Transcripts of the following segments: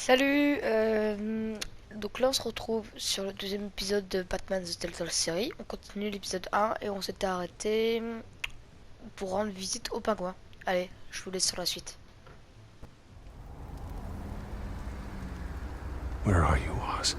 Salut, donc là on se retrouve sur le deuxième épisode de Batman The Telltale série. On continue l'épisode 1 et on s'était arrêté pour rendre visite au pingouin. Allez, je vous laisse sur la suite. Where are you, Oz?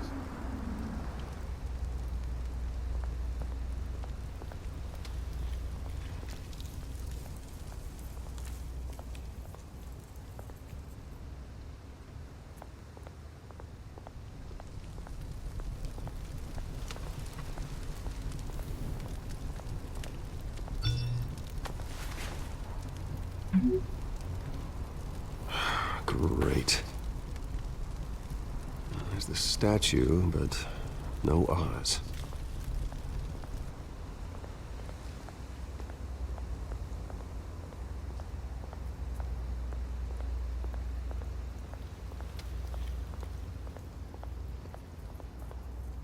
Great. There's the statue, but no Oz.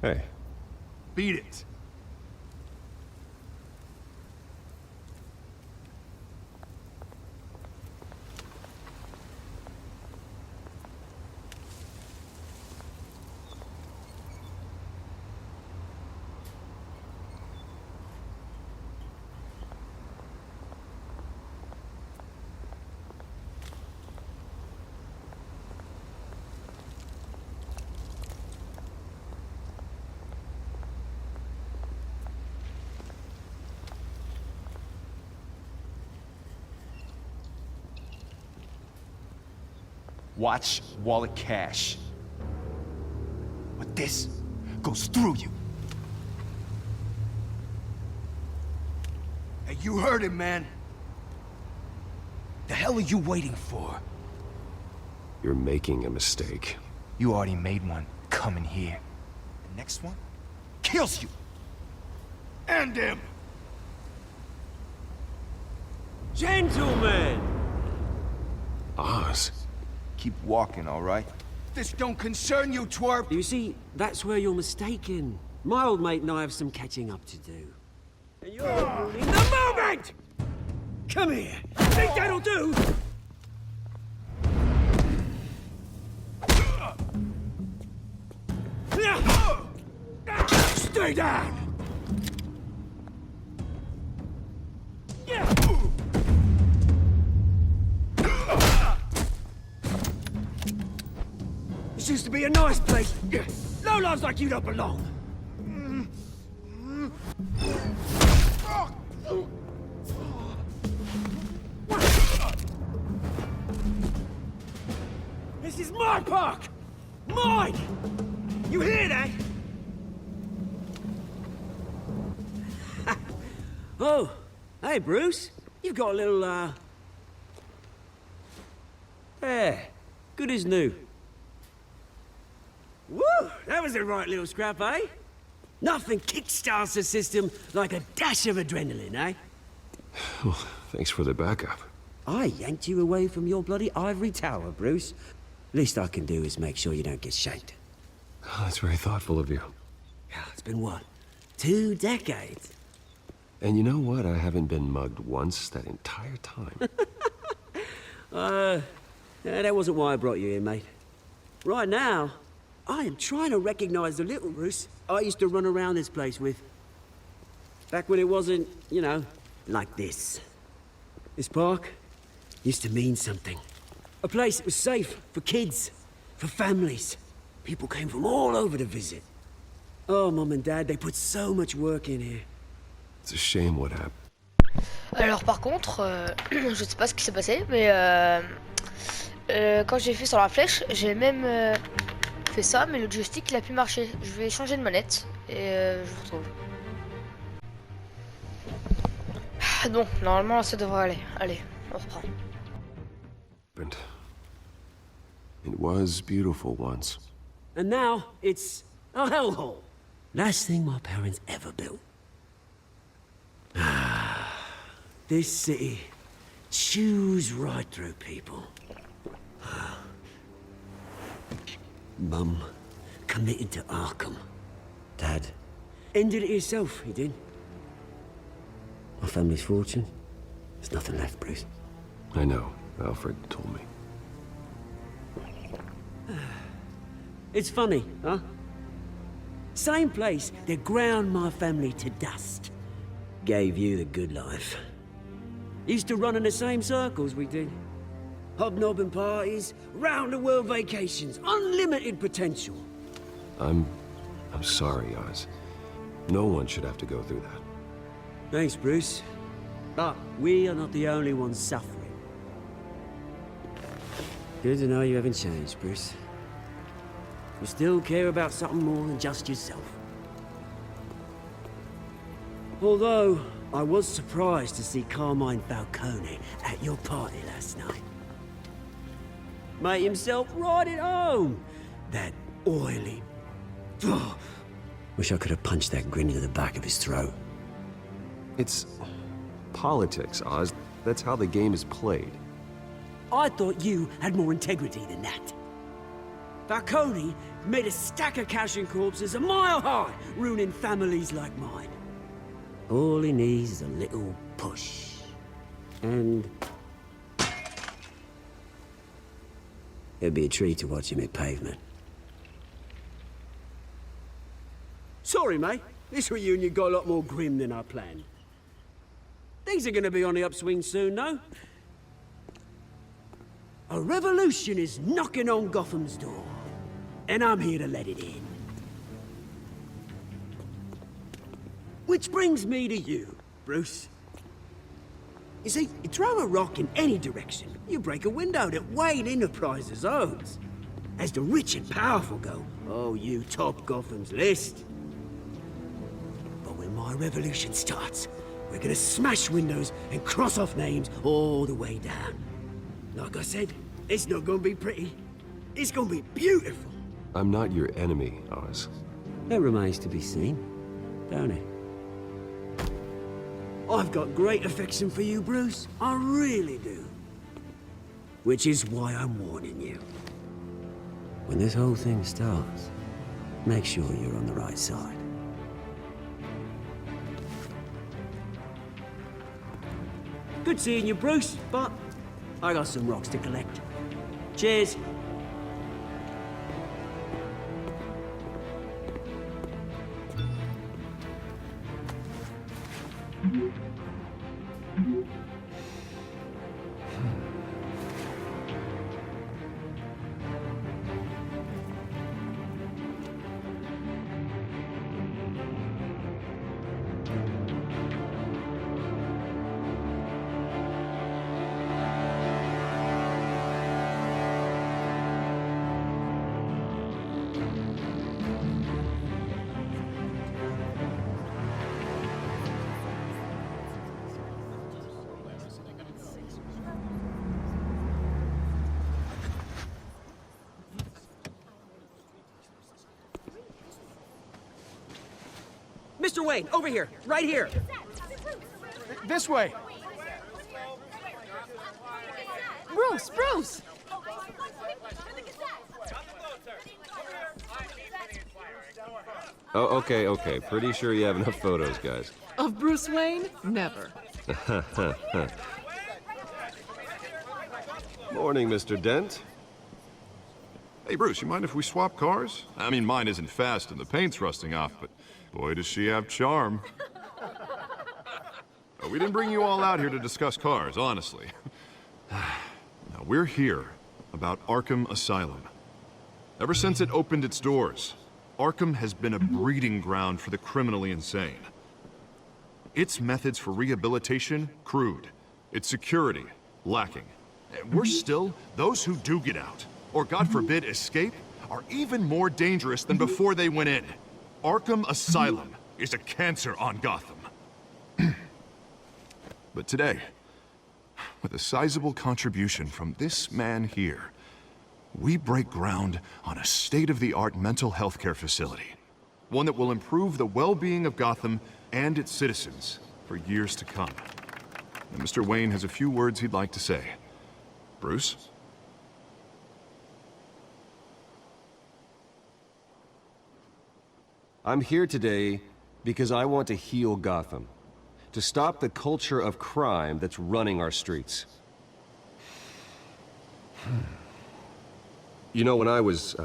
Hey. Beat it. Watch wallet cash. But this goes through you. Hey, you heard him, man. The hell are you waiting for? You're making a mistake. You already made one coming here. The next one kills you. And him. Gentlemen! Oz? Keep walking, all right? This don't concern you, twerp. You see, that's where you're mistaken. My old mate and I have some catching up to do. And you're ruining the moment! Come here. Think that'll do? Stay down! This used to be a nice place. Lowlifes like you don't belong. This is my park! Mine! You hear that? Oh, hey Bruce. You've got a little, Yeah, good as new. Woo! That was a right little scrap, eh? Nothing kickstarts the system like a dash of adrenaline, eh? Well, thanks for the backup. I yanked you away from your bloody ivory tower, Bruce. Least I can do is make sure you don't get shanked. Oh, that's very thoughtful of you. It's been what? 2 decades? And you know what? I haven't been mugged once that entire time. Yeah, that wasn't why I brought you here, mate. Right now, I am trying to recognize the little Bruce I used to run around this place with. Back when it wasn't, you know, like this. This park used to mean something. A place that was safe for kids, for families. People came from all over to visit. Oh, Mum and Dad, they put so much work in here. It's a shame what happened. Alors par contre, je sais pas ce qui s'est passé, mais quand j'ai fait sur la flèche, j'ai même fait ça, mais le joystick il a pu marcher. Je vais changer de manette et je vous retrouve. Bon, normalement ça devrait aller. Allez, on reprend. It was beautiful once. And now, it's a hellhole. Last thing my parents ever built. This city chews right through people. Mum committed to Arkham. Dad ended it himself, he did. My family's fortune, there's nothing left, Bruce. I know. Alfred told me. It's funny, huh? Same place that ground my family to dust. Gave you the good life. Used to run in the same circles we did. Hobnobbing parties, round-the-world vacations, unlimited potential. I'm sorry, Oz. No one should have to go through that. Thanks, Bruce. But we are not the only ones suffering. Good to know you haven't changed, Bruce. You still care about something more than just yourself. Although, I was surprised to see Carmine Falcone at your party last night. Made himself right at home. That oily... Oh, wish I could have punched that grin into the back of his throat. It's politics, Oz. That's how the game is played. I thought you had more integrity than that. Falcone made a stack of cash and corpses a mile high, ruining families like mine. All he needs is a little push. And... it'd be a treat to watch him hit pavement. Sorry, mate. This reunion got a lot more grim than I planned. Things are gonna be on the upswing soon, though. A revolution is knocking on Gotham's door. And I'm here to let it in. Which brings me to you, Bruce. You see, you throw a rock in any direction, you break a window that Wayne Enterprises owns. As the rich and powerful go, oh, you top Gotham's list. But when my revolution starts, we're gonna smash windows and cross off names all the way down. Like I said, it's not gonna be pretty. It's gonna be beautiful. I'm not your enemy, Oz. That remains to be seen, don't it? I've got great affection for you, Bruce. I really do. Which is why I'm warning you. When this whole thing starts, make sure you're on the right side. Good seeing you, Bruce, but I got some rocks to collect. Cheers. Mr. Wayne, over here, right here. This way. Bruce, Bruce! Oh, okay. Pretty sure you have enough photos, guys. Of Bruce Wayne? Never. Morning, Mr. Dent. Hey, Bruce, you mind if we swap cars? I mean, mine isn't fast and the paint's rusting off, but boy, does she have charm. We didn't bring you all out here to discuss cars, honestly. Now, we're here about Arkham Asylum. Ever since it opened its doors, Arkham has been a breeding ground for the criminally insane. Its methods for rehabilitation, crude. Its security, lacking. And worse still, those who do get out, or God forbid, escape, are even more dangerous than before they went in. Arkham Asylum is a cancer on Gotham. But today, with a sizable contribution from this man here, we break ground on a state-of-the-art mental health care facility. One that will improve the well-being of Gotham and its citizens for years to come. And Mr. Wayne has a few words he'd like to say. Bruce? I'm here today because I want to heal Gotham. To stop the culture of crime that's running our streets. You know, when I was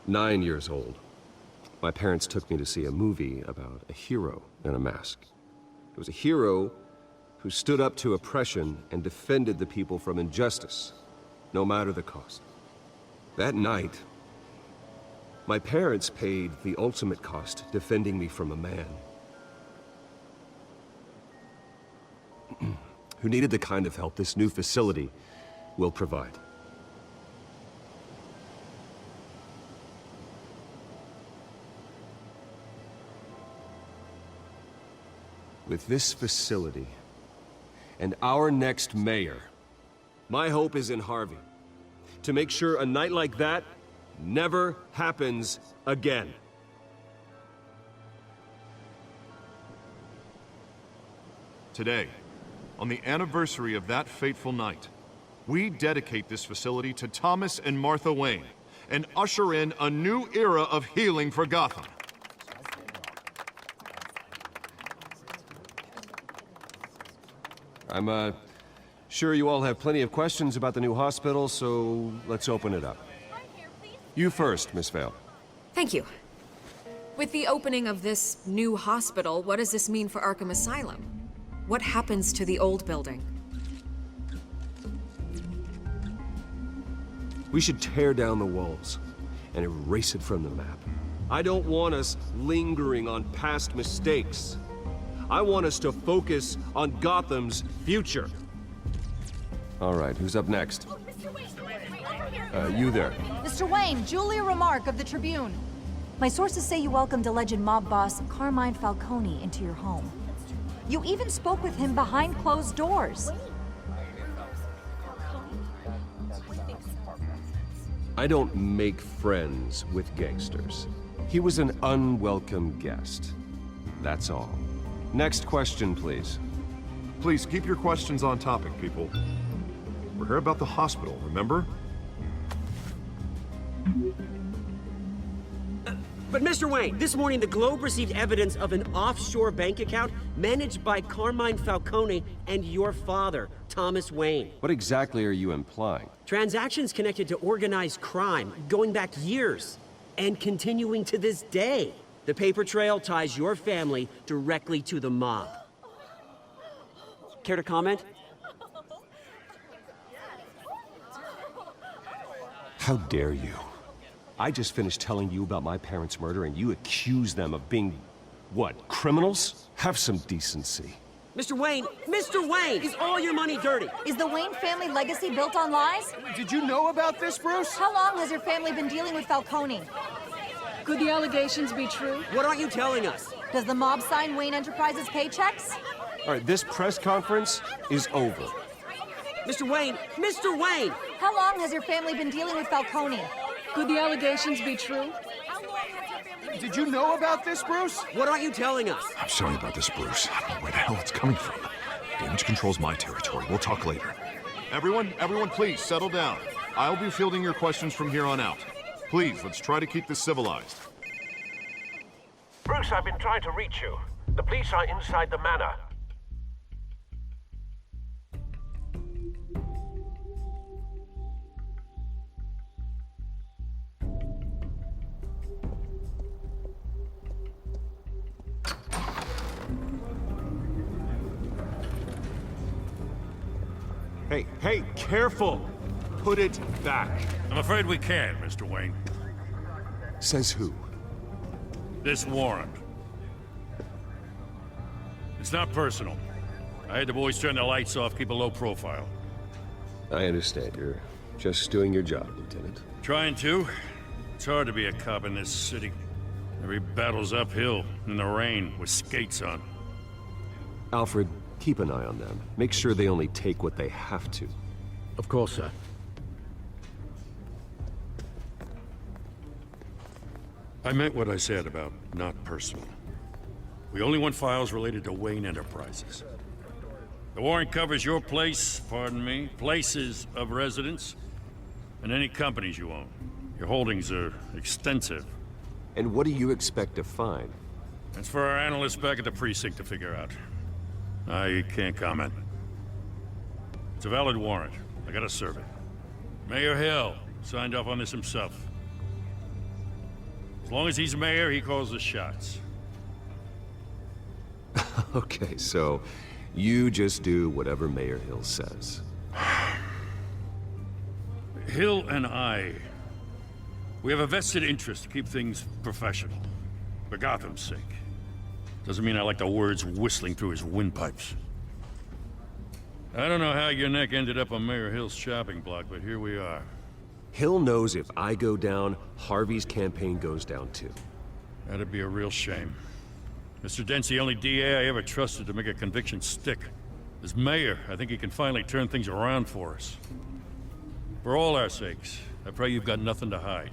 9 years old, my parents took me to see a movie about a hero in a mask. It was a hero who stood up to oppression and defended the people from injustice, no matter the cost. That night, my parents paid the ultimate cost defending me from a man who needed the kind of help this new facility will provide. With this facility and our next mayor, my hope is in Harvey, to make sure a night like that never happens again. Today, on the anniversary of that fateful night, we dedicate this facility to Thomas and Martha Wayne and usher in a new era of healing for Gotham. I'm sure you all have plenty of questions about the new hospital, so let's open it up. You first, Miss Vale. Thank you. With the opening of this new hospital, what does this mean for Arkham Asylum? What happens to the old building? We should tear down the walls and erase it from the map. I don't want us lingering on past mistakes. I want us to focus on Gotham's future. All right, who's up next? You there. Mr. Wayne, Julia Remark of the Tribune. My sources say you welcomed alleged mob boss Carmine Falcone into your home. You even spoke with him behind closed doors. I don't make friends with gangsters. He was an unwelcome guest. That's all. Next question, please. Please keep your questions on topic, people. We're here about the hospital, remember? But Mr. Wayne, this morning the Globe received evidence of an offshore bank account managed by Carmine Falcone and your father, Thomas Wayne. What exactly are you implying? Transactions connected to organized crime, going back years, and continuing to this day. The paper trail ties your family directly to the mob. Care to comment? How dare you? I just finished telling you about my parents' murder and you accuse them of being, what, criminals? Have some decency. Mr. Wayne, is all your money dirty? Is the Wayne family legacy built on lies? Did you know about this, Bruce? How long has your family been dealing with Falcone? Could the allegations be true? What aren't you telling us? Does the mob sign Wayne Enterprises paychecks? All right, this press conference is over. Mr. Wayne! How long has your family been dealing with Falcone? Could the allegations be true? Did you know about this, Bruce? What aren't you telling us? I'm sorry about this, Bruce. I don't know where the hell it's coming from. Damage control's my territory. We'll talk later. Everyone, please, settle down. I'll be fielding your questions from here on out. Please, let's try to keep this civilized. Bruce, I've been trying to reach you. The police are inside the manor. Hey, careful! Put it back. I'm afraid we can't, Mr. Wayne. Says who? This warrant. It's not personal. I had the boys turn the lights off, keep a low profile. I understand. You're just doing your job, Lieutenant. Trying to. It's hard to be a cop in this city. Every battle's uphill, in the rain, with skates on. Alfred, keep an eye on them. Make sure they only take what they have to. Of course, sir. I meant what I said about not personal. We only want files related to Wayne Enterprises. The warrant covers your place, pardon me, places of residence, and any companies you own. Your holdings are extensive. And what do you expect to find? That's for our analysts back at the precinct to figure out. I can't comment. It's a valid warrant. I gotta serve it. Mayor Hill signed off on this himself. As long as he's mayor, he calls the shots. Okay, so you just do whatever Mayor Hill says. Hill and I, we have a vested interest to keep things professional. For Gotham's sake. Doesn't mean I like the words whistling through his windpipes. I don't know how your neck ended up on Mayor Hill's shopping block, but here we are. Hill knows if I go down, Harvey's campaign goes down too. That'd be a real shame. Mr. Dent's the only DA I ever trusted to make a conviction stick. As mayor, I think he can finally turn things around for us. For all our sakes, I pray you've got nothing to hide.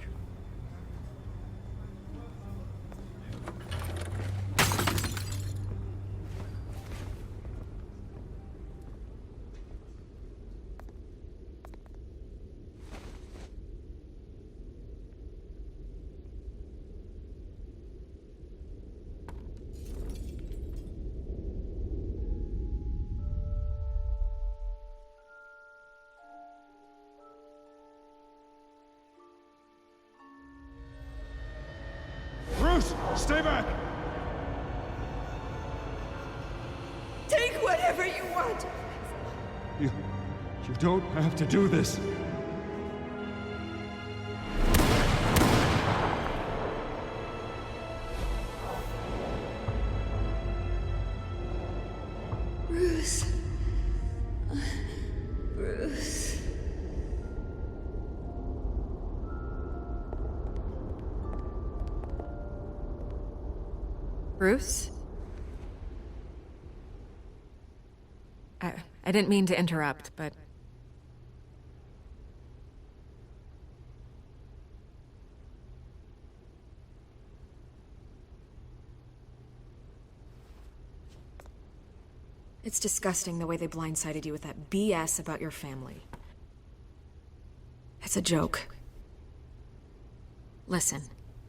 Bruce, stay back! Take whatever you want. You don't have to do this. Bruce. Bruce. Bruce? I didn't mean to interrupt, but... It's disgusting the way they blindsided you with that BS about your family. It's a joke. Listen,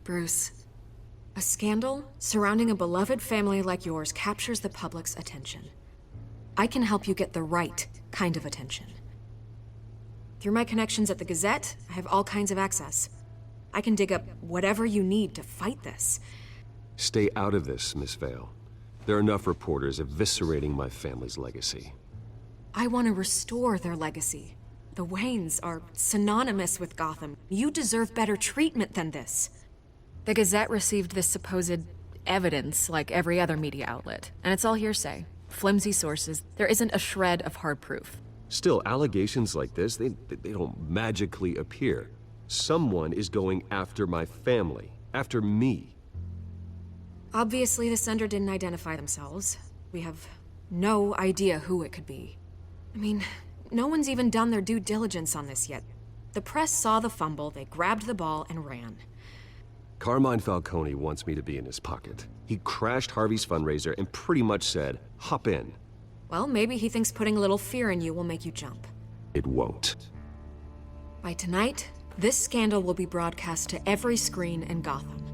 Bruce. A scandal surrounding a beloved family like yours captures the public's attention. I can help you get the right kind of attention. Through my connections at the Gazette, I have all kinds of access. I can dig up whatever you need to fight this. Stay out of this, Miss Vale. There are enough reporters eviscerating my family's legacy. I want to restore their legacy. The Waynes are synonymous with Gotham. You deserve better treatment than this. The Gazette received this supposed evidence like every other media outlet, and it's all hearsay. Flimsy sources. There isn't a shred of hard proof. Still, allegations like this, they don't magically appear. Someone is going after my family, after me. Obviously, the sender didn't identify themselves. We have no idea who it could be. I mean, no one's even done their due diligence on this yet. The press saw the fumble, they grabbed the ball and ran. Carmine Falcone wants me to be in his pocket. He crashed Harvey's fundraiser and pretty much said, hop in. Well, maybe he thinks putting a little fear in you will make you jump. It won't. By tonight, this scandal will be broadcast to every screen in Gotham.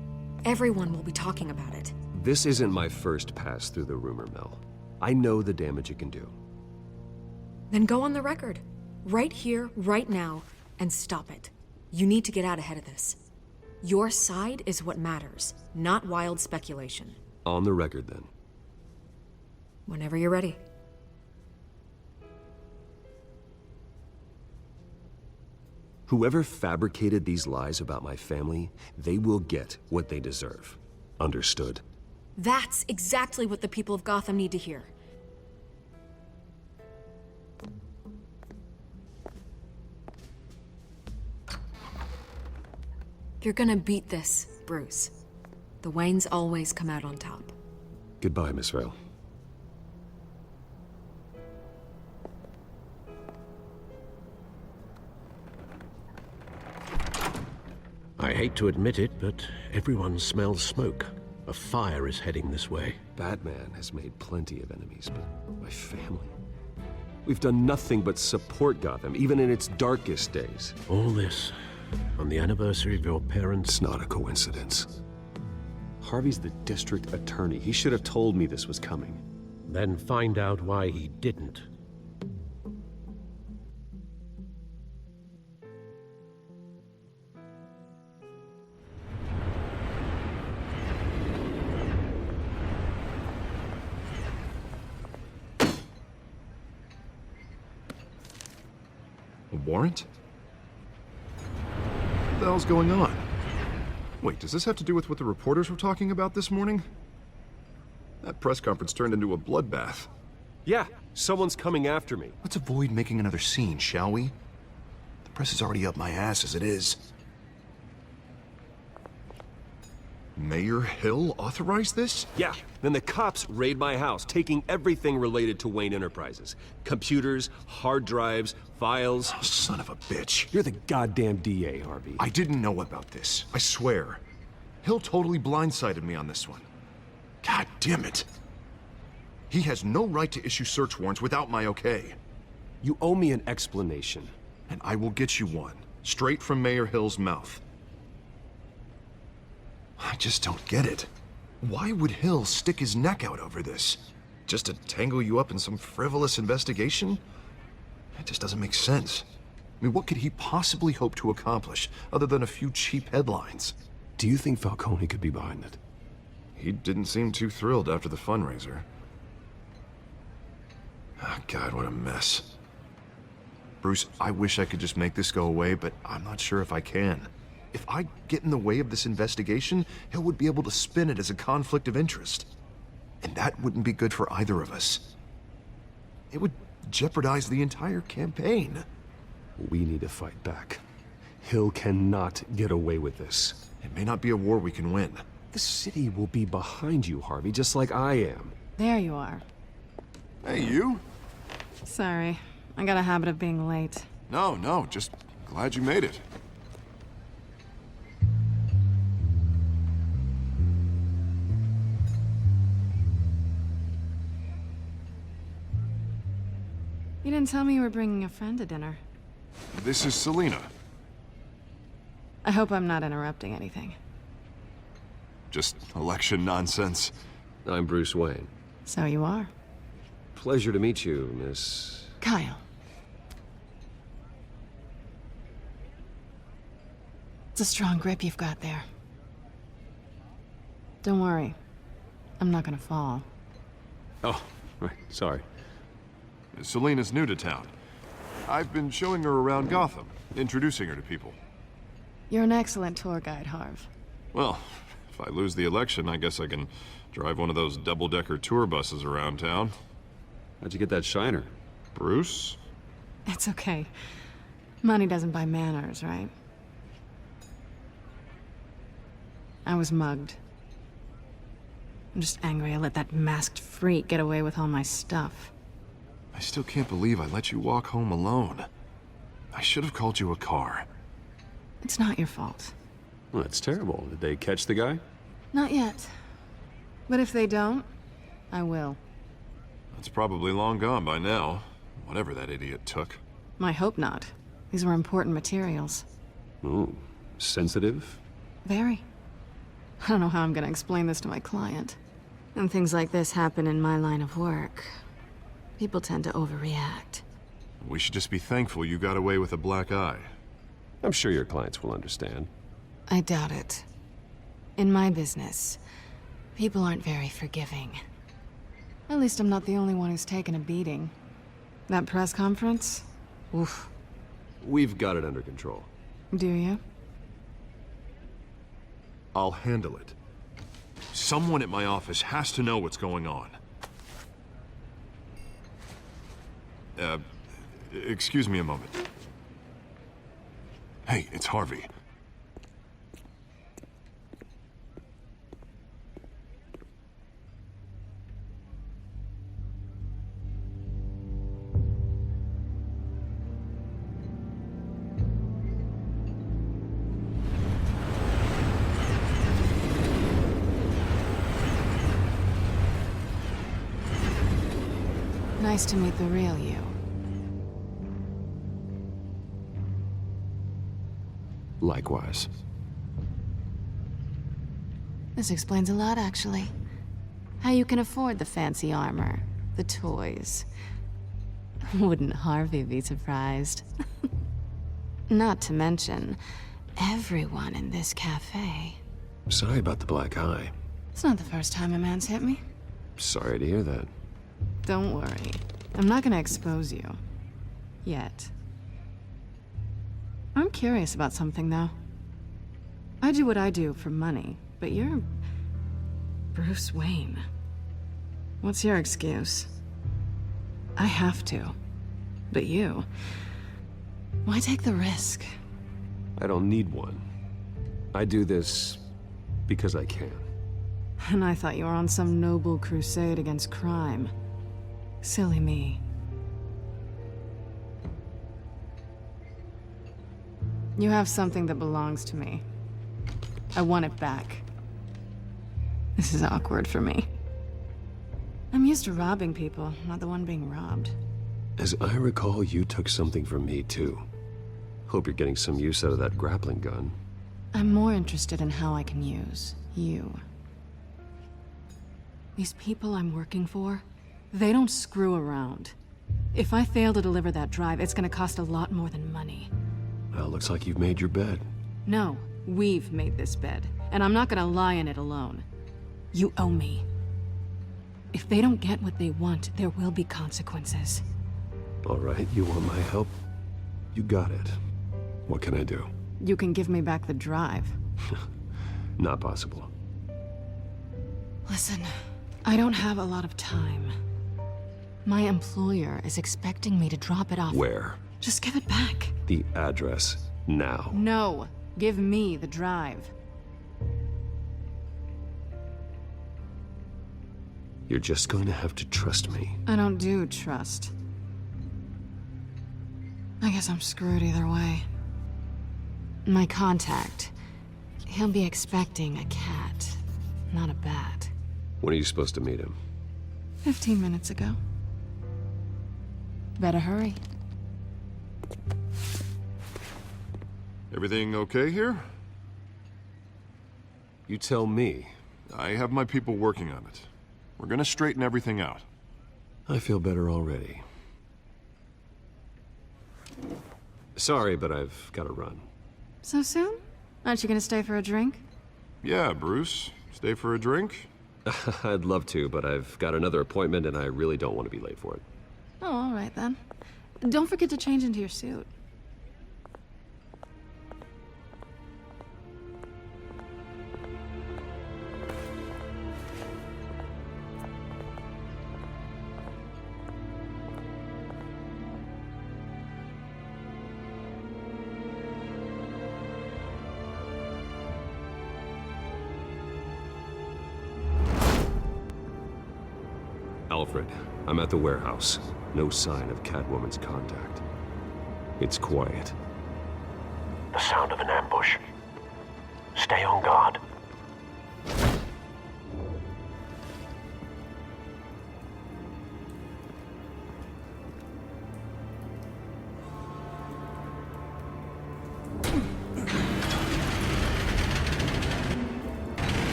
Everyone will be talking about it. This isn't my first pass through the rumor mill. I know the damage it can do. Then go on the record. Right here, right now, and stop it. You need to get out ahead of this. Your side is what matters, not wild speculation. On the record, then. Whenever you're ready. Whoever fabricated these lies about my family, they will get what they deserve. Understood? That's exactly what the people of Gotham need to hear. You're gonna beat this, Bruce. The Waynes always come out on top. Goodbye, Miss Vale. I hate to admit it, but everyone smells smoke. A fire is heading this way. Batman has made plenty of enemies, but my family? We've done nothing but support Gotham, even in its darkest days. All this on the anniversary of your parents'... It's not a coincidence. Harvey's the district attorney. He should have told me this was coming. Then find out why he didn't. warrant? What the hell's going on? Wait, does this have to do with what the reporters were talking about this morning? That press conference turned into a bloodbath. Yeah, someone's coming after me. Let's avoid making another scene, shall we? The press is already up my ass as it is. Mayor Hill authorized this? Yeah, then the cops raid my house, taking everything related to Wayne Enterprises. Computers, hard drives, files. Oh, son of a bitch. You're the goddamn DA, Harvey. I didn't know about this, I swear. Hill totally blindsided me on this one. God damn it. He has no right to issue search warrants without my okay. You owe me an explanation. And I will get you one, straight from Mayor Hill's mouth. I just don't get it. Why would Hill stick his neck out over this? Just to tangle you up in some frivolous investigation? It just doesn't make sense. I mean, what could he possibly hope to accomplish other than a few cheap headlines? Do you think Falcone could be behind it? He didn't seem too thrilled after the fundraiser. Oh, God, what a mess. Bruce, I wish I could just make this go away, but I'm not sure if I can. If I get in the way of this investigation, Hill would be able to spin it as a conflict of interest. And that wouldn't be good for either of us. It would jeopardize the entire campaign. We need to fight back. Hill cannot get away with this. It may not be a war we can win. The city will be behind you, Harvey, just like I am. There you are. Hey, you? Sorry. I got a habit of being late. No, just glad you made it. You didn't tell me you were bringing a friend to dinner. This is Selena. I hope I'm not interrupting anything. Just election nonsense. I'm Bruce Wayne. So you are. Pleasure to meet you, Miss... Kyle. It's a strong grip you've got there. Don't worry. I'm not gonna fall. Oh, right, sorry. Selena's new to town. I've been showing her around Gotham, introducing her to people. You're an excellent tour guide, Harv. Well, if I lose the election, I guess I can drive one of those double-decker tour buses around town. How'd you get that shiner? Bruce? It's okay. Money doesn't buy manners, right? I was mugged. I'm just angry I let that masked freak get away with all my stuff. I still can't believe I let you walk home alone. I should have called you a car. It's not your fault. Well, that's terrible. Did they catch the guy? Not yet. But if they don't, I will. It's probably long gone by now, whatever that idiot took. I hope not. These were important materials. Ooh, sensitive? Very. I don't know how I'm gonna explain this to my client. And things like this happen in my line of work. People tend to overreact. We should just be thankful you got away with a black eye. I'm sure your clients will understand. I doubt it. In my business, people aren't very forgiving. At least I'm not the only one who's taken a beating. That press conference? Oof. We've got it under control. Do you? I'll handle it. Someone at my office has to know what's going on. Excuse me a moment. Hey, it's Harvey. Nice to meet the real you. Likewise. This explains a lot, actually. How you can afford the fancy armor, the toys. Wouldn't Harvey be surprised? Not to mention, everyone in this cafe. Sorry about the black eye. It's not the first time a man's hit me. Sorry to hear that. Don't worry. I'm not gonna expose you. Yet. I'm curious about something, though. I do what I do for money, but you're... Bruce Wayne. What's your excuse? I have to. But you... Why take the risk? I don't need one. I do this because I can. And I thought you were on some noble crusade against crime. Silly me. You have something that belongs to me. I want it back. This is awkward for me. I'm used to robbing people, not the one being robbed. As I recall, you took something from me, too. Hope you're getting some use out of that grappling gun. I'm more interested in how I can use you. These people I'm working for, they don't screw around. If I fail to deliver that drive, it's gonna cost a lot more than money. Well, looks like you've made your bed. No, we've made this bed, and I'm not gonna lie in it alone. You owe me. If they don't get what they want, there will be consequences. All right, you want my help? You got it. What can I do? You can give me back the drive. Not possible. Listen, I don't have a lot of time. My employer is expecting me to drop it off. Where? Just give it back. The address, now. No, give me the drive. You're just going to have to trust me. I don't do trust. I guess I'm screwed either way. My contact, he'll be expecting a cat, not a bat. When are you supposed to meet him? 15 minutes ago. Better hurry. Everything okay here? You tell me. I have my people working on it. We're gonna straighten everything out. I feel better already. Sorry, but I've got to run. So soon? Aren't you gonna stay for a drink? Yeah, Bruce. Stay for a drink? I'd love to, but I've got another appointment and I really don't want to be late for it. Oh, all right then. Don't forget to change into your suit. Alfred, I'm at the warehouse. No sign of Catwoman's contact. It's quiet. The sound of an ambush. Stay on guard.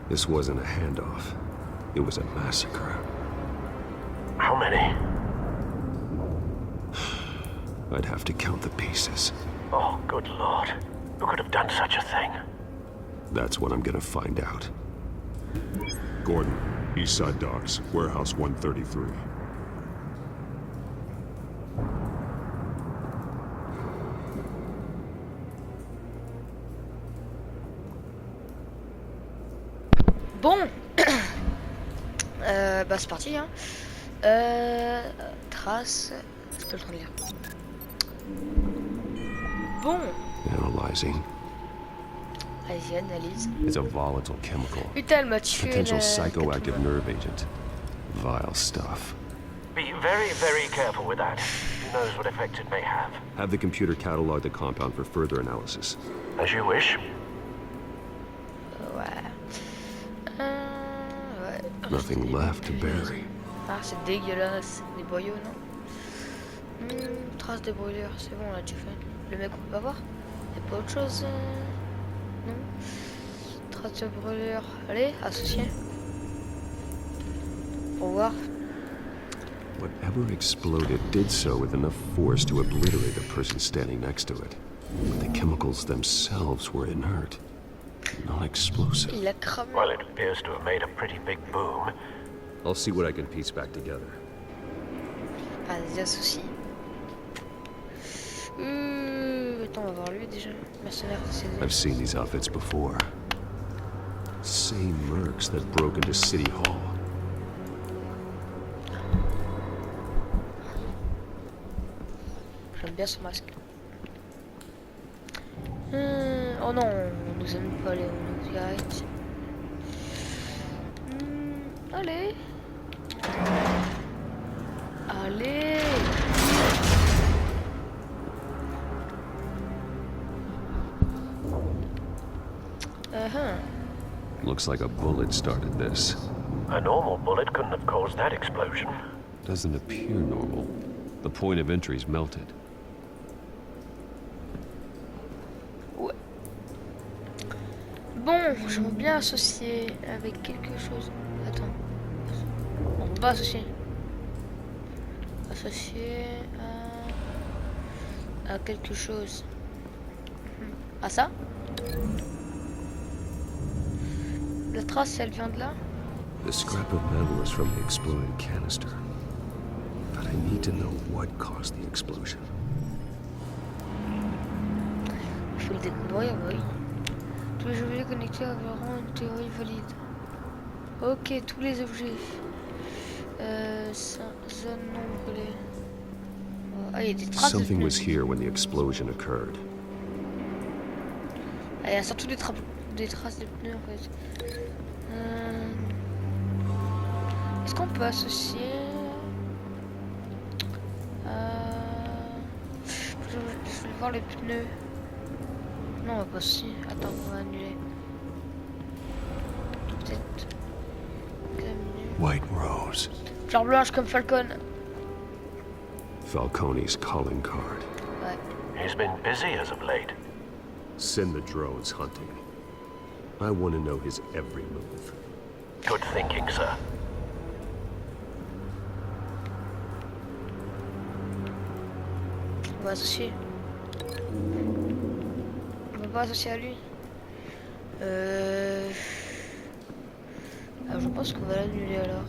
This wasn't a handoff. It was a massacre. How many? I'd have to count the pieces. Oh, good lord. Who could have done such a thing? That's what I'm gonna find out. Gordon, East Side Docks, Warehouse 133. Bon, bah c'est parti hein. Trace, c'est pas le temps de lire. Bon. Analyzing. Allez-y, analyse. It's a volatile chemical. Putain, elle m'a tué. Potential la psychoactive Catwoman. nerve agent. Vile stuff. Be very, very careful with that. Who knows what effect it may have. Have the computer catalog the compound for further analysis. As you wish. Ouais. Ouais. Nothing left to bury. Ah, c'est dégueulasse. Des boyaux, non? Trace de brûlure, c'est bon, on l'a déjà fait. Le mec, on peut pas voir? Y'a pas autre chose? Non? Trace de brûlure. Allez, associé. Pour voir. Whatever exploded did so with enough force to obliterate the person standing next to it. But the chemicals themselves were inert. Non-explosive. Il a cramé. Well, it appears to have made a pretty big boom. I'll see what I can piece back together. Ah, des associés. Attends, on va voir lui déjà. Mercenaire décédé. I've seen these outfits before. Same mercs that broke into City Hall. J'aime bien son masque. Oh non, on nous aime pas les cigarettes. Allez. Allez. Looks like a bullet started this. A normal bullet couldn't have caused that explosion. Doesn't appear normal. The point of entry's melted. Ouais. Bon, j'aimerais bien associer avec quelque chose. Attends. On peut pas associer. Associer à quelque chose. À ça? La trace, elle vient de là? The scrap of metal is from the exploded canister. But I need to know what caused the explosion. Il faut le découvrir, oui. Tous les objets connectés auront une théorie valide. Ok, tous les objets. Zone non brûlée. Ah, il y a des traces de Something pneus. was here when the explosion occurred. Ah, il y a surtout des traces de pneus en fait. Est-ce qu'on peut associer je vais voir les pneus. Non, on va pas associer. Attends, on va annuler. Peut-être. White Rose. Fleur blanche comme Falcon. Falcone's calling card. Ouais. He's been busy as of late. Send the drones hunting. I want to know his every move. Good thinking, sir. On va associer. On va pas associer à lui. Alors je pense qu'on va l'annuler alors.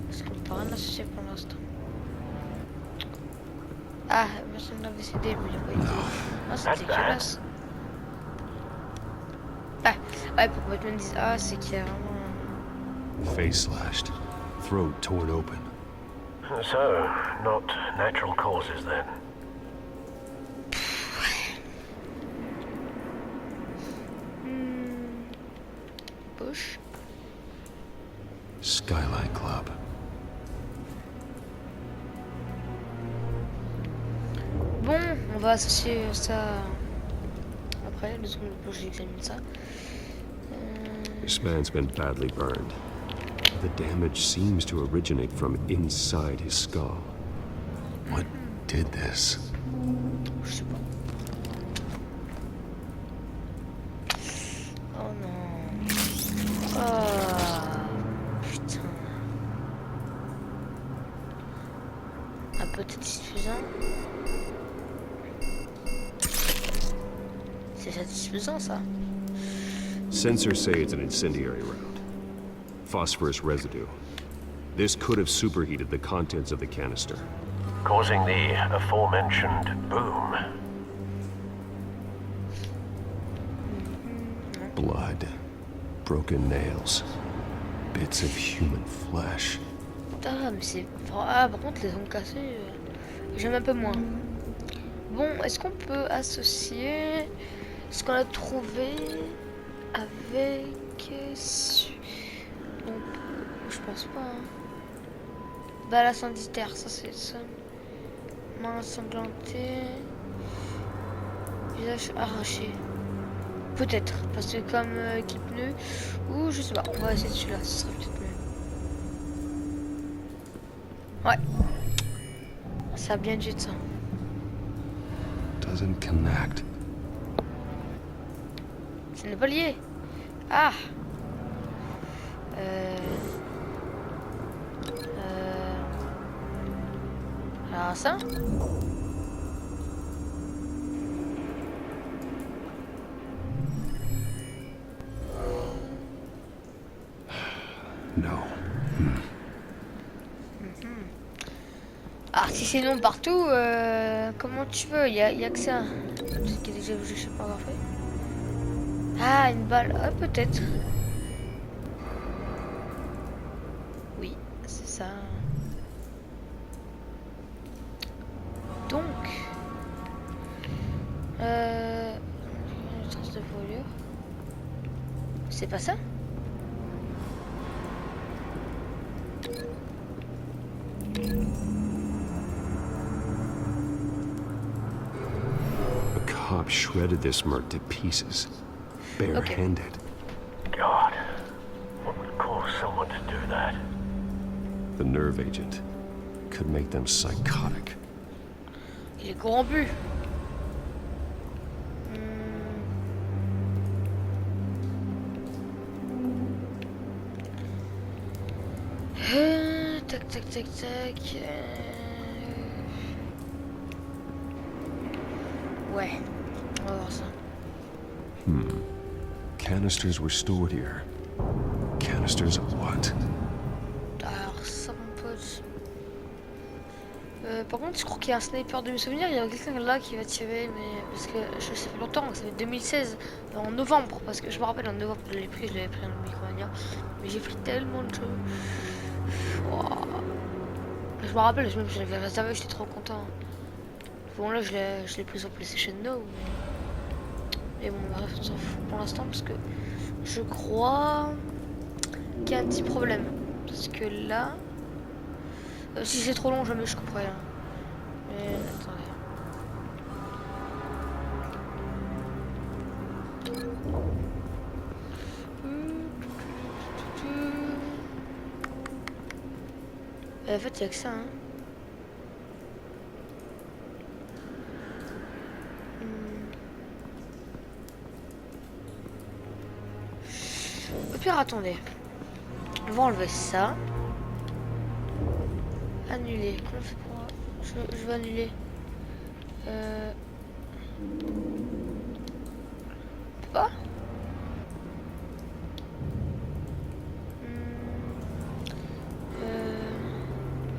Parce qu'on peut rien associer pour l'instant. Ah, personne n'a décidé, mais il a pas été. Ah, c'est dégueulasse. Ah, ouais, pour que Batman dise ah, c'est qu'il y a vraiment. Face slashed. Throat torn open. So, not natural causes then. Bush. Skylight Club. Bon, on va associer ça après, le second que j'examine ça. This man's been badly burned. The damage seems to originate from inside his skull. What did this? Je sais pas. Oh non. Ah, putain. Un peu satisfaisant. C'est satisfaisant ça. Sensors say it's an incendiary round. Phosphorus residue. This could have superheated the contents of the canister. Causing the aforementioned boom. Blood. Broken nails. Bits of human flesh. Ah, mais c'est... Ah, par contre, les ongles cassés, j'aime un peu moins. Bon, est-ce qu'on peut associer ce qu'on a trouvé avec... Donc, je pense pas. Hein. Bah, la sanitaire, ça c'est ça. Main ensanglantée. Visage arraché. Peut-être, parce que comme qui pneu. Ou je sais pas, on va essayer de celui-là, ce sera peut-être mieux. Ouais. Ça a bien dû être ça. Doesn't connect. Ce n'est pas lié. Ah. Alors ça. No. Ah, si c'est non partout, comment tu veux? Y a que ça. Peut-être qu'il y a déjà je sais pas encore fait. Ah, une balle. Ah, peut-être. Oui, c'est ça. Donc. Une trace de voilure. C'est pas ça? A cop shredded this merc to pieces. Barehanded. God, what would cause someone to do that? The nerve agent could make them psychotic. Il est corrompu. Tac tac tac tac. Ouais, on va voir ça. Canisters were stored here. Canisters of what? Alors ça mon pote. Par contre je crois qu'il y a un sniper de mes souvenirs, il y a quelqu'un là qui va tirer, mais parce que ça fait longtemps, ça fait 2016, en novembre, parce que je me rappelle en novembre je l'avais pris en Micromania, mais j'ai pris tellement de choses. Wow. Je me rappelle, je l'avais réservé, j'étais trop content. Bon là je l'ai pris sur PlayStation Now, mais bon bref on s'en fout pour l'instant parce que je crois qu'il y a un petit problème, parce que là, si c'est trop long jamais je couperai là. Mais attendez. En fait, il y a que ça, hein. Au pire, attendez. On va enlever ça. Annuler. Comment on fait pour... Je vais annuler. Pas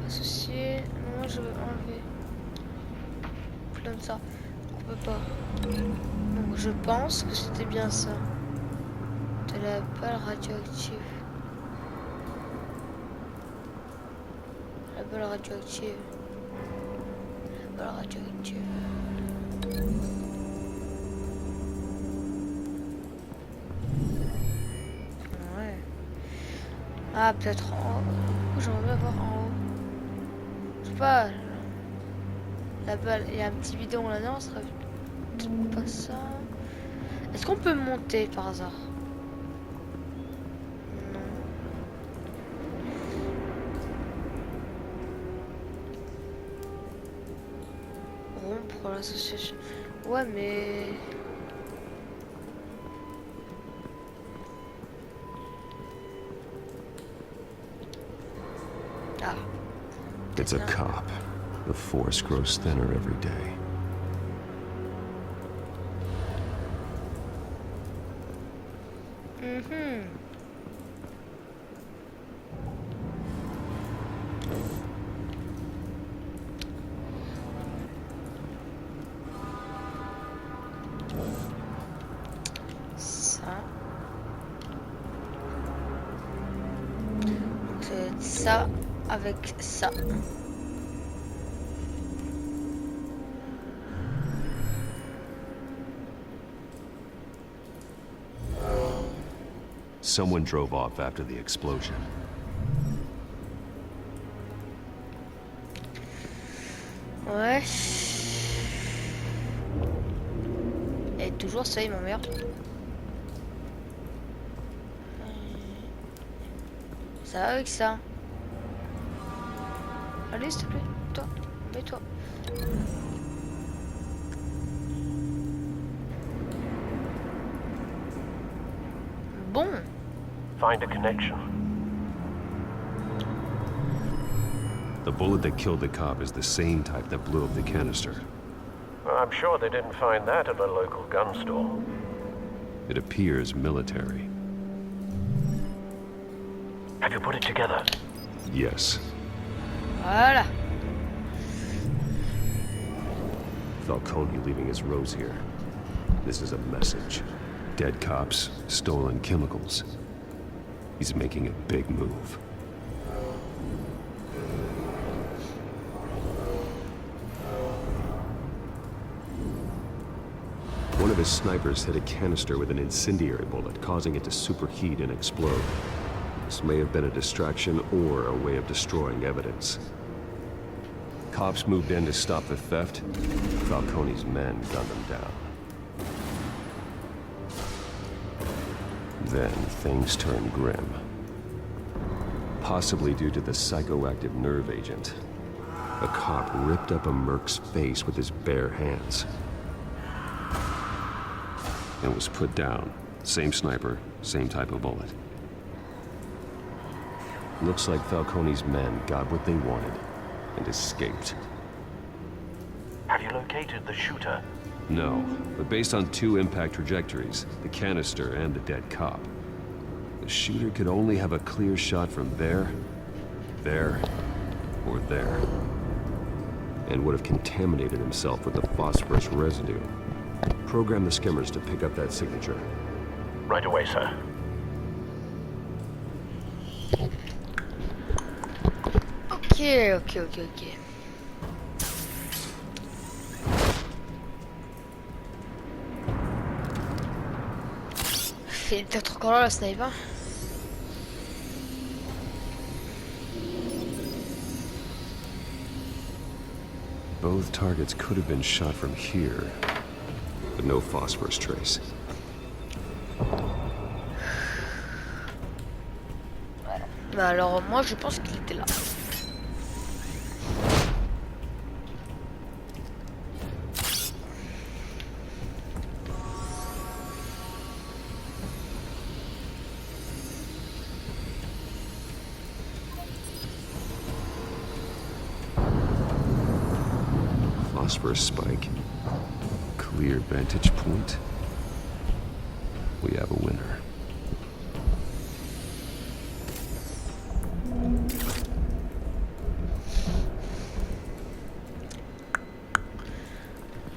associer. Non, je vais enlever. Comme ça. On peut pas. Donc je pense que c'était bien ça. De la balle radioactive. La balle radioactive. La balle radioactive. Ouais. Ah, peut-être en haut. Du coup, j'aimerais bien voir en haut. Je sais pas. La balle, il y a un petit bidon là-dedans, ce serait peut-être pas ça. Est-ce qu'on peut monter par hasard? Non. Rompre l'association. Ouais, mais... Ah. It's a cop. The force grows thinner every day. Ça. C'est ça avec ça. Someone drove off after the explosion. Ouais. Et toujours ça, il m'emmerde. Ça va avec ça. Allez, s'il te plaît, toi, mets-toi. Bon. Find a connection. The bullet that killed the cop is the same type that blew up the canister. Well, I'm sure they didn't find that at a local gun store. It appears military. Have you put it together? Yes. Voilà. Falcone leaving his rose here. This is a message. Dead cops, stolen chemicals. He's making a big move. One of his snipers hit a canister with an incendiary bullet, causing it to superheat and explode. This may have been a distraction or a way of destroying evidence. Cops moved in to stop the theft. Falcone's men gunned them down. Then things turned grim. Possibly due to the psychoactive nerve agent. A cop ripped up a merc's face with his bare hands. And was put down. Same sniper, same type of bullet. Looks like Falcone's men got what they wanted and escaped. Have you located the shooter? No, but based on 2 impact trajectories, the canister and the dead cop, the shooter could only have a clear shot from there, or there, and would have contaminated himself with the phosphorus residue. Program the skimmers to pick up that signature. Right away, sir. Ok. Il est peut-être encore là, la sniper. Both targets could have been shot from here, but no phosphorus trace. Bah alors moi je pense qu'il était là. Phosphorus spike. Clear vantage point. We have a winner.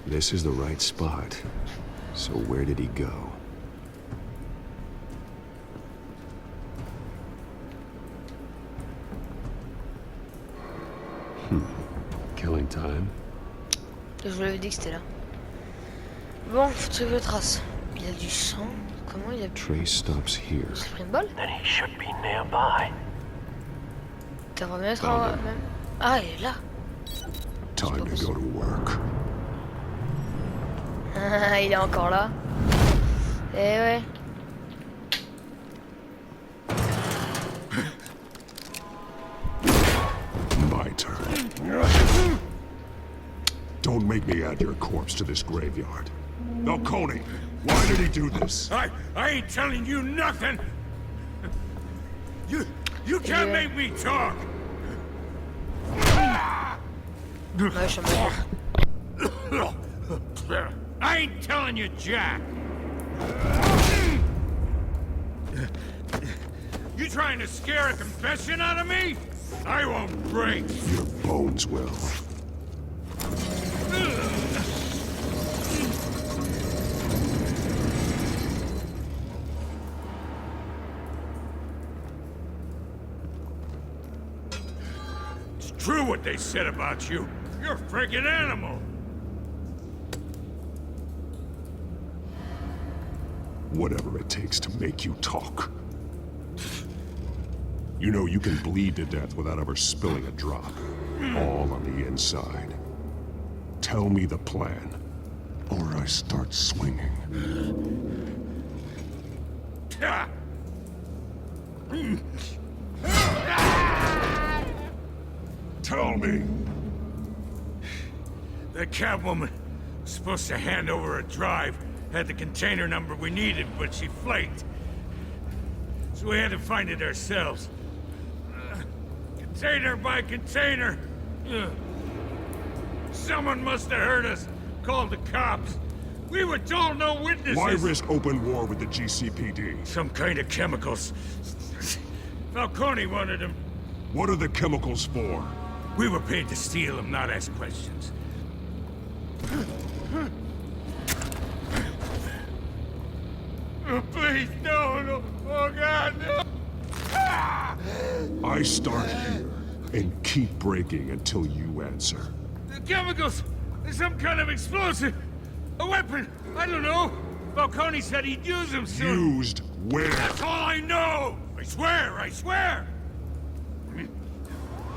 This is the right spot. So where did he go? Killing time. Je vous l'avais dit que c'était là. Bon, faut trouver les traces. Il a du sang. Comment il a pu... Trace stops here. C'est pris une balle? Then he should be nearby. T'as vraiment être même... Ah, il est là. Time to go to work. Il est encore là. Eh ouais. My turn. Don't make me add your corpse to this graveyard. Falcone, why did he do this? I ain't telling you nothing. You can't make me talk. Ouais, je I ain't telling you jack. You trying to scare a confession out of me? I won't break. Your bones will. It's true what they said about you. You're a friggin' animal. Whatever it takes to make you talk. You know you can bleed to death without ever spilling a drop. All on the inside. Tell me the plan, or I start swinging. Tell me. The Catwoman was supposed to hand over a drive. Had the container number we needed, but she flaked. So we had to find it ourselves. Container by container. Someone must have heard us. Called the cops. We were told no witnesses. Why risk open war with the GCPD? Some kind of chemicals. Falcone wanted them. What are the chemicals for? We were paid to steal them, not ask questions. Oh, please, no. Oh, God, no. I start here and keep breaking until you answer. The chemicals! There's some kind of explosive! A weapon! I don't know! Falcone said he'd use them soon! Used where? That's all I know! I swear!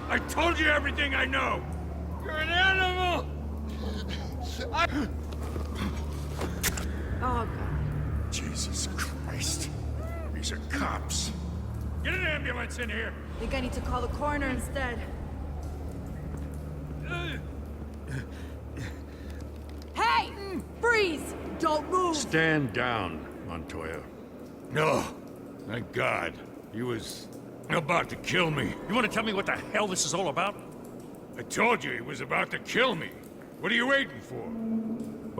I told you everything I know! You're an animal! Oh, God. Jesus Christ. These are cops. Get an ambulance in here! I think I need to call the coroner instead. Hey! Freeze! Don't move! Stand down, Montoya. No. Thank God. He was about to kill me. You want to tell me what the hell this is all about? I told you he was about to kill me. What are you waiting for?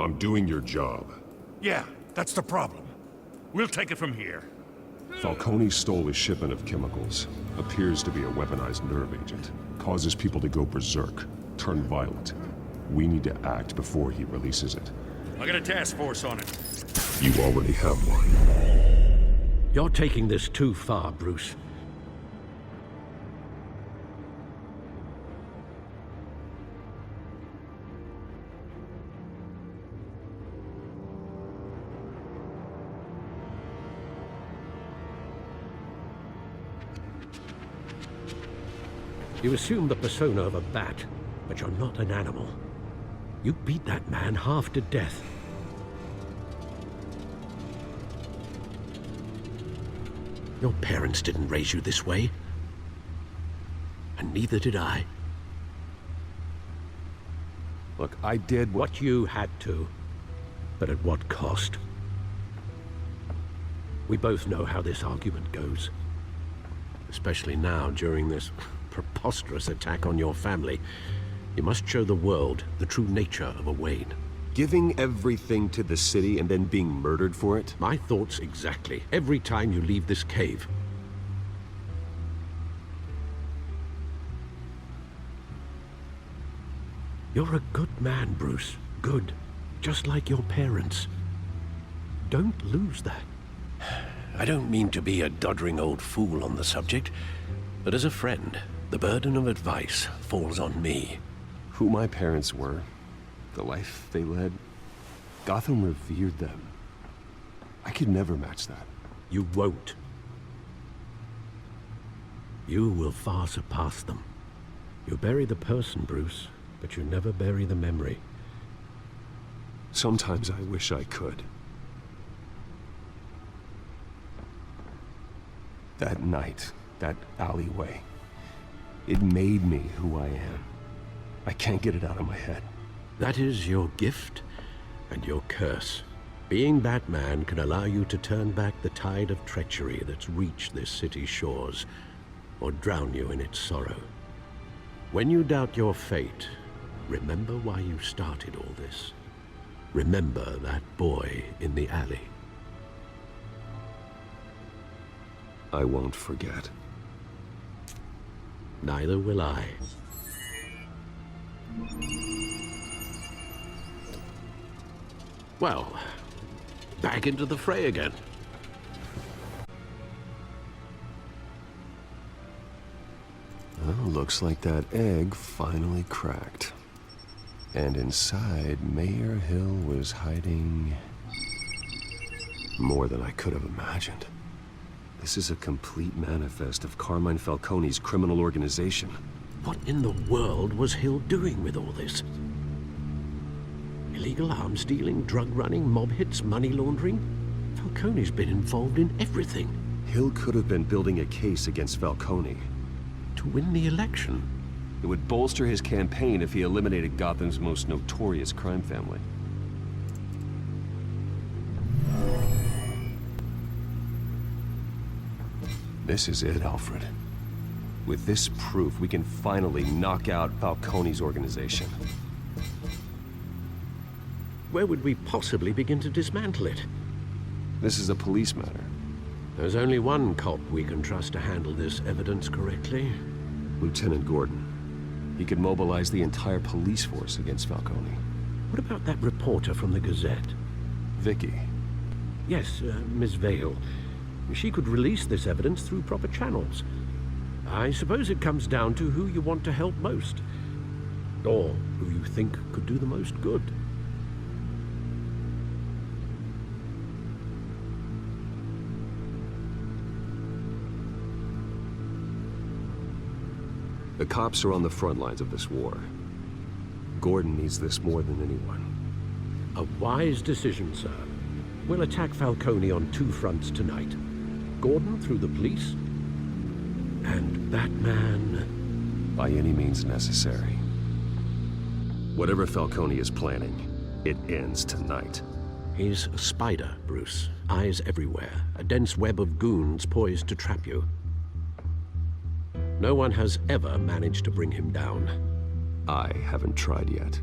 I'm doing your job. Yeah, that's the problem. We'll take it from here. Falcone stole a shipment of chemicals. Appears to be a weaponized nerve agent. Causes people to go berserk, turn violent. We need to act before he releases it. I got a task force on it. You already have one. You're taking this too far, Bruce. You assume the persona of a bat, but you're not an animal. You beat that man half to death. Your parents didn't raise you this way. And neither did I. Look, I did what you had to, but at what cost? We both know how this argument goes. Especially now, during this preposterous attack on your family. You must show the world the true nature of a Wayne. Giving everything to the city and then being murdered for it? My thoughts exactly. Every time you leave this cave. You're a good man, Bruce. Good. Just like your parents. Don't lose that. I don't mean to be a doddering old fool on the subject, but as a friend, the burden of advice falls on me. Who my parents were, the life they led, Gotham revered them. I could never match that. You won't. You will far surpass them. You bury the person, Bruce, but you never bury the memory. Sometimes I wish I could. That night, that alleyway, it made me who I am. I can't get it out of my head. That is your gift and your curse. Being Batman can allow you to turn back the tide of treachery that's reached this city's shores, or drown you in its sorrow. When you doubt your fate, remember why you started all this. Remember that boy in the alley. I won't forget. Neither will I. Well, back into the fray again. Well, looks like that egg finally cracked. And inside, Mayor Hill was hiding more than I could have imagined. This is a complete manifest of Carmine Falcone's criminal organization. What in the world was Hill doing with all this? Illegal arms dealing, drug running, mob hits, money laundering? Falcone's been involved in everything. Hill could have been building a case against Falcone. To win the election? It would bolster his campaign if he eliminated Gotham's most notorious crime family. This is it, Alfred. With this proof, we can finally knock out Falcone's organization. Where would we possibly begin to dismantle it? This is a police matter. There's only one cop we can trust to handle this evidence correctly. Lieutenant Gordon. He could mobilize the entire police force against Falcone. What about that reporter from the Gazette? Vicky. Yes, Miss Vale. She could release this evidence through proper channels. I suppose it comes down to who you want to help most. Or who you think could do the most good. The cops are on the front lines of this war. Gordon needs this more than anyone. A wise decision, sir. We'll attack Falcone on two fronts tonight. Gordon through the police, and Batman... by any means necessary. Whatever Falcone is planning, it ends tonight. He's a spider, Bruce. Eyes everywhere. A dense web of goons poised to trap you. No one has ever managed to bring him down. I haven't tried yet.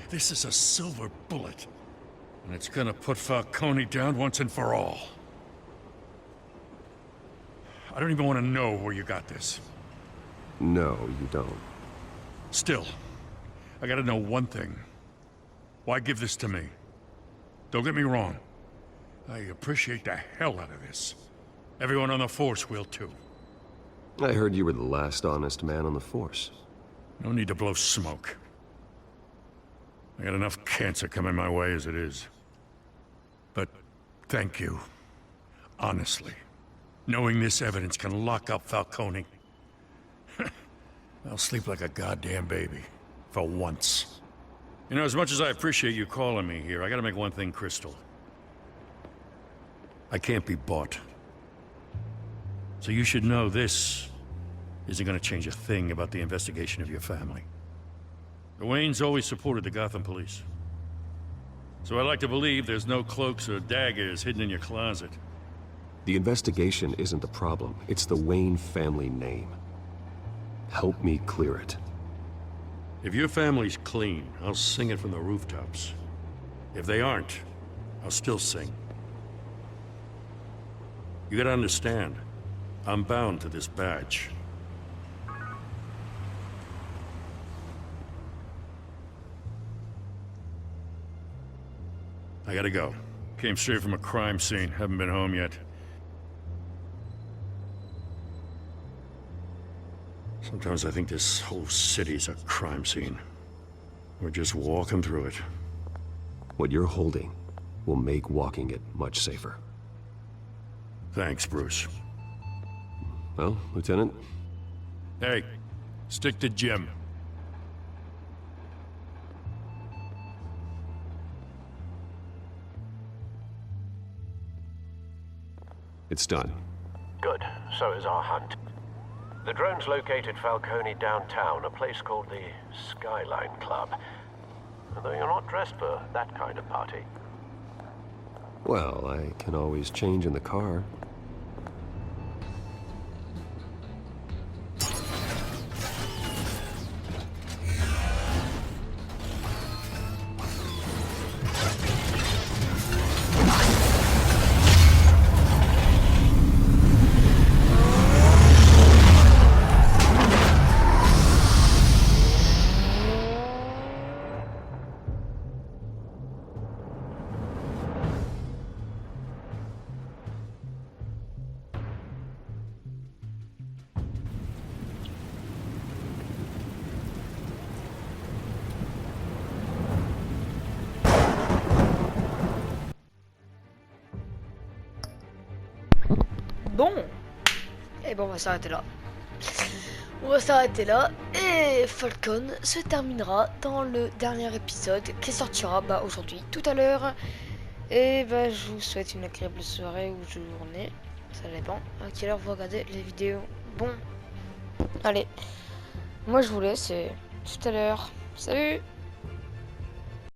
This is a silver bullet. And it's gonna put Falcone down once and for all. I don't even want to know where you got this. No, you don't. Still, I gotta know one thing. Why give this to me? Don't get me wrong. I appreciate the hell out of this. Everyone on the force will too. I heard you were the last honest man on the force. No need to blow smoke. I got enough cancer coming my way as it is. But thank you. Honestly. Knowing this evidence can lock up Falcone. I'll sleep like a goddamn baby. For once. You know, as much as I appreciate you calling me here, I gotta make one thing crystal. I can't be bought. So you should know this isn't gonna change a thing about the investigation of your family. The Waynes always supported the Gotham police. So I like to believe there's no cloaks or daggers hidden in your closet. The investigation isn't the problem. It's the Wayne family name. Help me clear it. If your family's clean, I'll sing it from the rooftops. If they aren't, I'll still sing. You gotta understand, I'm bound to this badge. I gotta go. Came straight from a crime scene. Haven't been home yet. Sometimes I think this whole city's a crime scene. We're just walking through it. What you're holding will make walking it much safer. Thanks, Bruce. Well, Lieutenant? Hey, stick to Jim. It's done. Good. So is our hunt. The drones located Falcone downtown, a place called the Skyline Club. Although you're not dressed for that kind of party. Well, I can always change in the car. Bon, et bon, on va s'arrêter là. On va s'arrêter là et Falcon se terminera dans le dernier épisode qui sortira aujourd'hui, tout à l'heure. Et bah, je vous souhaite une agréable soirée ou journée. Ça dépend à quelle heure vous regardez les vidéos. Bon, allez. Moi, je vous laisse et tout à l'heure. Salut!